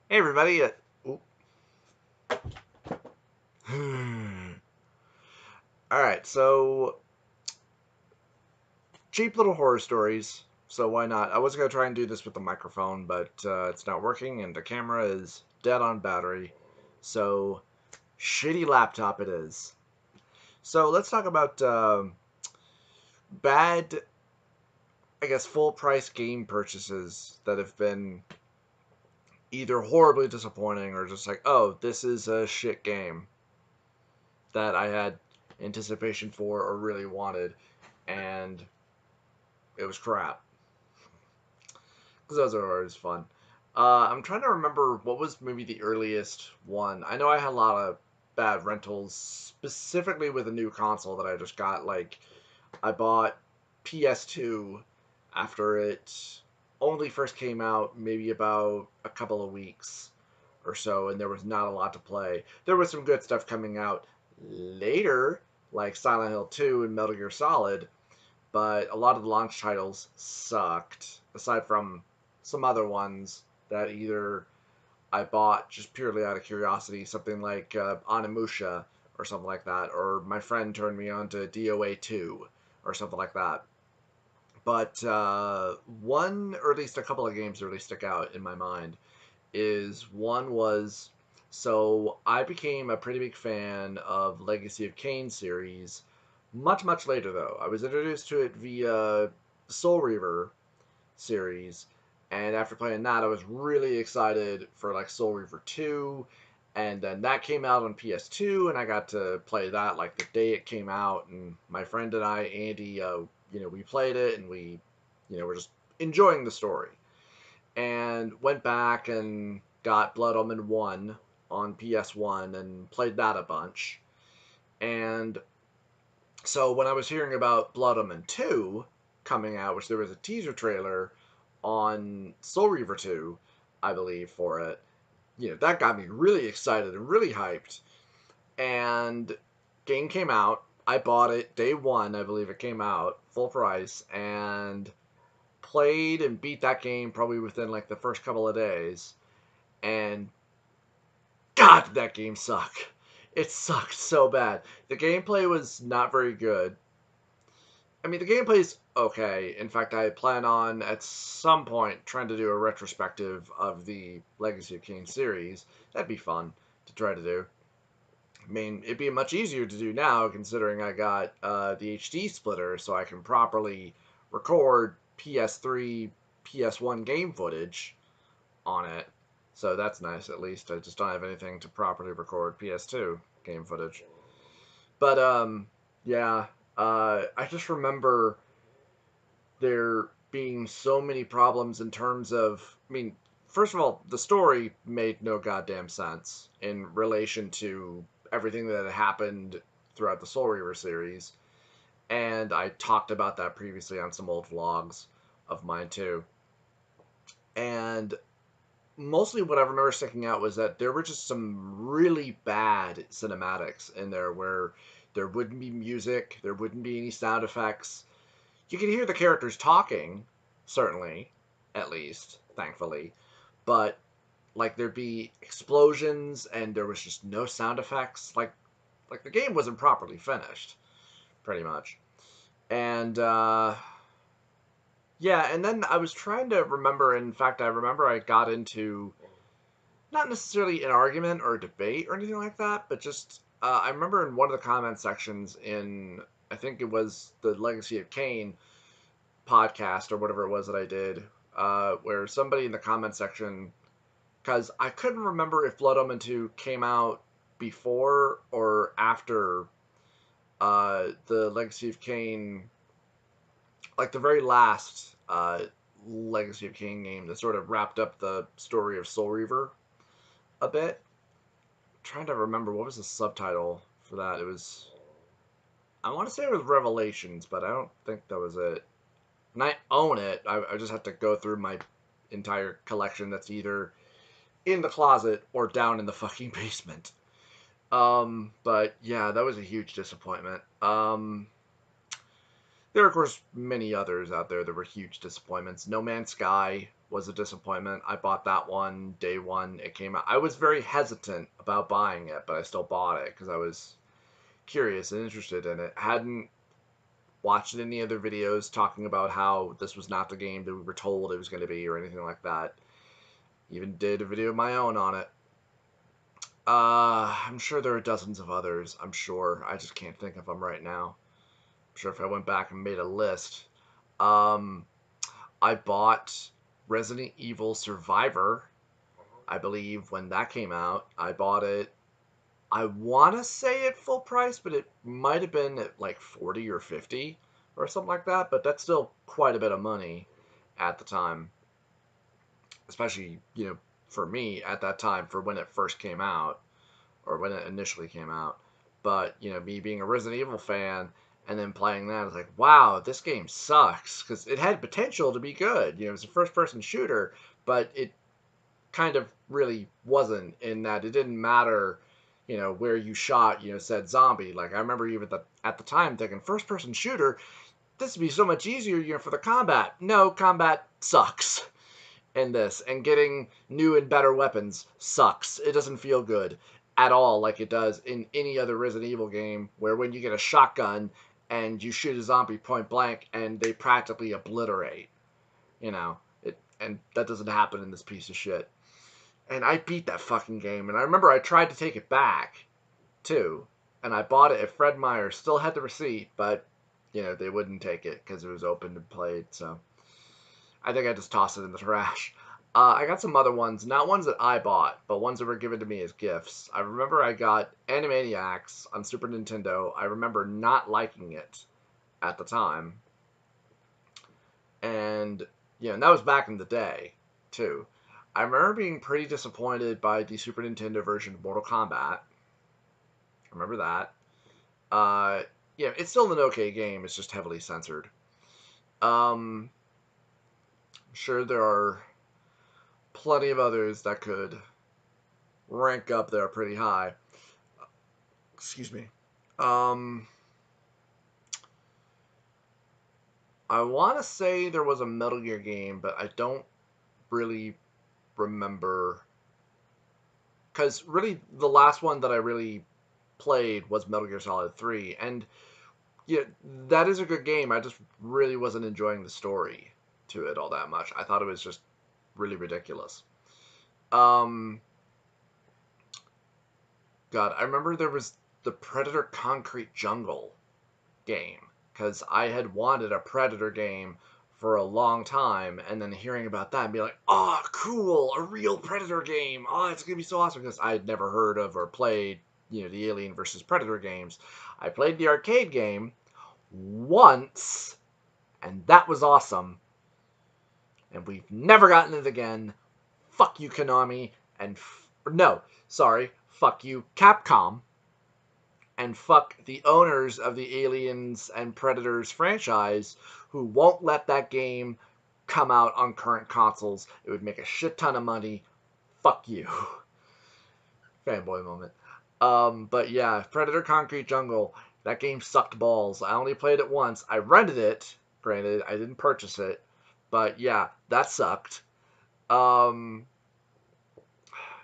Hey everybody. Oop. All right, so cheap little horror stories. So why not? I was gonna try and do this with the microphone, but it's not working, and the camera is dead on battery. So shitty laptop it is. So let's talk about bad, I guess, full price game purchases that have been either horribly disappointing or just like, oh, this is a shit game that I had anticipation for or really wanted, and it was crap. Because those are always fun. I'm trying to remember what was maybe the earliest one. I know I had a lot of bad rentals, specifically with a new console that I just got. Like, I bought PS2 after it only first came out, maybe about a couple of weeks or so, and there was not a lot to play. There was some good stuff coming out later, like Silent Hill 2 and Metal Gear Solid, but a lot of the launch titles sucked, aside from some other ones that either I bought just purely out of curiosity, something like Onimusha or something like that, or my friend turned me on to DOA 2 or something like that. But one, or at least a couple of games really stick out in my mind is one was so I became a pretty big fan of Legacy of Kain series much later though. I was introduced to it via Soul Reaver series, and after playing that I was really excited for like Soul Reaver 2, and then that came out on PS2 and I got to play that like the day it came out, and my friend and I, Andy, we played it and we were just enjoying the story, and went back and got Blood Omen 1 on PS1 and played that a bunch. And so when I was hearing about Blood Omen 2 coming out, which there was a teaser trailer on Soul Reaver 2, I believe, for it, that got me really excited and really hyped. And game came out. I bought it day one, I believe it came out, full price, and played and beat that game probably within like the first couple of days. And God, did that game suck. It sucked so bad. The gameplay was not very good. I mean, the gameplay's okay. In fact, I plan on at some point trying to do a retrospective of the Legacy of Kain series. That'd be fun to try to do. I mean, it'd be much easier to do now considering I got the HD splitter, so I can properly record PS3, PS1 game footage on it. So that's nice at least. I just don't have anything to properly record PS2 game footage. But yeah, I just remember there being so many problems in terms of, I mean, first of all, the story made no goddamn sense in relation to everything that had happened throughout the Soul Reaver series. And I talked about that previously on some old vlogs of mine too. And mostly what I remember sticking out was that there were just some really bad cinematics in there where there wouldn't be music, there wouldn't be any sound effects. You could hear the characters talking, certainly, at least, thankfully, but like there'd be explosions and there was just no sound effects. Like the game wasn't properly finished, pretty much. And yeah, and then I was trying to remember. In fact, I remember I got into not necessarily an argument or a debate or anything like that, but just I remember in one of the comment sections in, I think it was the Legacy of Kain podcast or whatever it was that I did, where somebody in the comment section, because I couldn't remember if Blood Omen 2 came out before or after the Legacy of Kain, like the very last Legacy of Kain game that sort of wrapped up the story of Soul Reaver a bit. Trying to remember what was the subtitle for that. It was, I want to say it was Revelations, but I don't think that was it. And I own it. I just have to go through my entire collection that's either in the closet or down in the fucking basement. But yeah, that was a huge disappointment. There are of course many others out there that were huge disappointments. No Man's Sky was a disappointment. I bought that one day one it came out. I was very hesitant about buying it, but I still bought it because I was curious and interested in it. Hadn't watched any other videos talking about how this was not the game that we were told it was going to be or anything like that. Even did a video of my own on it. I'm sure there are dozens of others. I'm sure. I just can't think of them right now. I'm sure if I went back and made a list. Um, I bought Resident Evil Survivor, I believe, when that came out. I bought it, I want to say at full price, but it might have been at like 40 or 50 or something like that. But that's still quite a bit of money at the time, especially, for me at that time for when it first came out or when it initially came out. But, me being a Resident Evil fan and then playing that, I was like, wow, this game sucks. Because it had potential to be good. It was a first person shooter, but it kind of really wasn't, in that it didn't matter, where you shot, said zombie. Like, I remember even at the time thinking, first person shooter, this would be so much easier, for the combat. No, combat sucks in this, and getting new and better weapons sucks. It doesn't feel good at all like it does in any other Resident Evil game, where when you get a shotgun and you shoot a zombie point blank and they practically obliterate, and that doesn't happen in this piece of shit. And I beat that fucking game, and I remember I tried to take it back too, and I bought it at Fred Meyer, still had the receipt, but they wouldn't take it because it was open and played, so I think I just tossed it in the trash. I got some other ones, not ones that I bought, but ones that were given to me as gifts. I remember I got Animaniacs on Super Nintendo. I remember not liking it at the time. And, and that was back in the day, too. I remember being pretty disappointed by the Super Nintendo version of Mortal Kombat. I remember that. It's still an okay game. It's just heavily censored. I'm sure there are plenty of others that could rank up there pretty high. Excuse me. I want to say there was a Metal Gear game, but I don't really remember. Because really, the last one that I really played was Metal Gear Solid 3. And that is a good game. I just really wasn't enjoying the story to it all that much. I thought it was just really ridiculous. God, I remember there was the Predator Concrete Jungle game, because I had wanted a Predator game for a long time, and then hearing about that and be like, oh, cool, a real Predator game. Oh, it's going to be so awesome, because I had never heard of or played, the Alien versus Predator games. I played the arcade game once, and that was awesome. And we've never gotten it again. Fuck you, Konami, and fuck you, Capcom, and fuck the owners of the Aliens and Predators franchise, who won't let that game come out on current consoles. It would make a shit ton of money. Fuck you. Fanboy moment. But yeah, Predator Concrete Jungle, that game sucked balls. I only played it once. I rented it. Granted, I didn't purchase it. But yeah, that sucked. Yeah,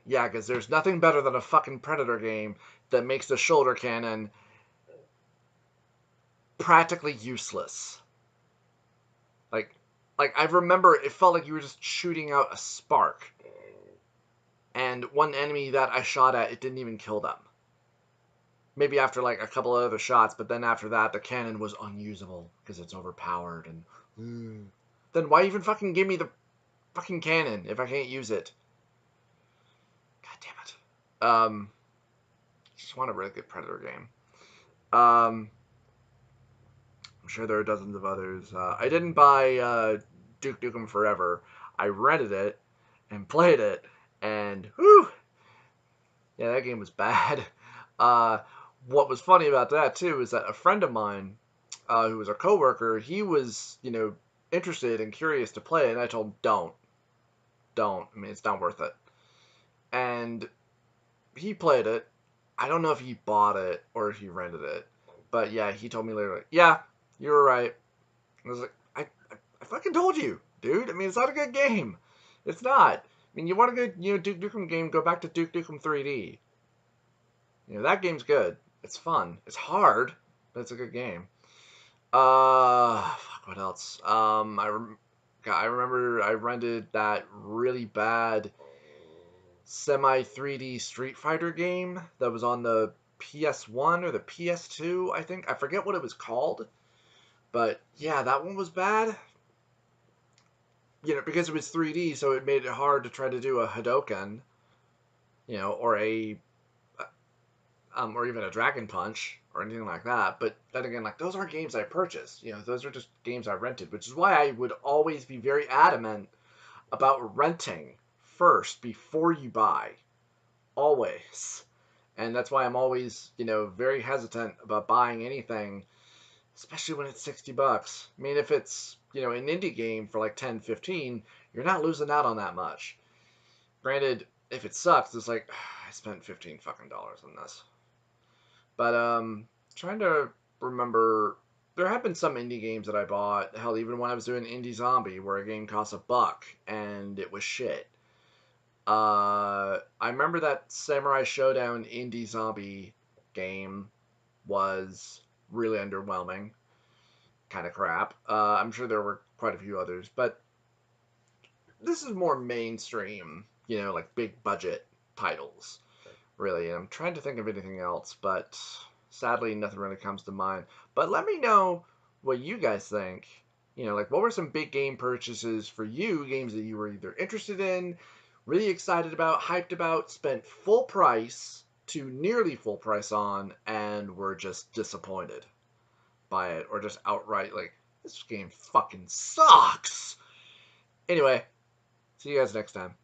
because there's nothing better than a fucking Predator game that makes the shoulder cannon practically useless. Like I remember it felt like you were just shooting out a spark. And one enemy that I shot at, it didn't even kill them. Maybe after like a couple of other shots, but then after that, the cannon was unusable because it's overpowered. And then why even fucking give me the fucking cannon if I can't use it? God damn it. Just want a really good Predator game. I'm sure there are dozens of others. I didn't buy Duke Nukem Forever. I rented it and played it, and whew, yeah, that game was bad. What was funny about that too is that a friend of mine, who was a coworker, he was interested and curious to play it, and I told him don't. I mean, it's not worth it. And he played it. I don't know if he bought it or if he rented it, but yeah, he told me later, like, yeah, you were right. I was like, I fucking told you, dude. I mean, it's not a good game. It's not. I mean, you want a good, Duke Nukem game, go back to Duke Nukem 3D. That game's good. It's fun. It's hard, but it's a good game. Fuck, what else? I remember I rented that really bad semi 3D Street Fighter game that was on the PS1 or the PS2, I think. I forget what it was called. But yeah, that one was bad. Because it was 3D, so it made it hard to try to do a Hadoken, or or even a Dragon Punch or anything like that. But then again, like those aren't games I purchased. Those are just games I rented, which is why I would always be very adamant about renting first before you buy, always. And that's why I'm always, very hesitant about buying anything, especially when it's $60. I mean, if it's, an indie game for like 10, 15, you're not losing out on that much. Granted, if it sucks, it's like, I spent 15 fucking dollars on this. But trying to remember, there have been some indie games that I bought. Hell, even when I was doing Indie Zombie, where a game cost $1 and it was shit. I remember that Samurai Showdown Indie Zombie game was really underwhelming, kind of crap. I'm sure there were quite a few others, but this is more mainstream, like big budget titles, really. I'm trying to think of anything else, but sadly, nothing really comes to mind. But let me know what you guys think. Like what were some big game purchases for you, games that you were either interested in, really excited about, hyped about, spent full price to nearly full price on, and were just disappointed by it, or just outright like, this game fucking sucks. Anyway, see you guys next time.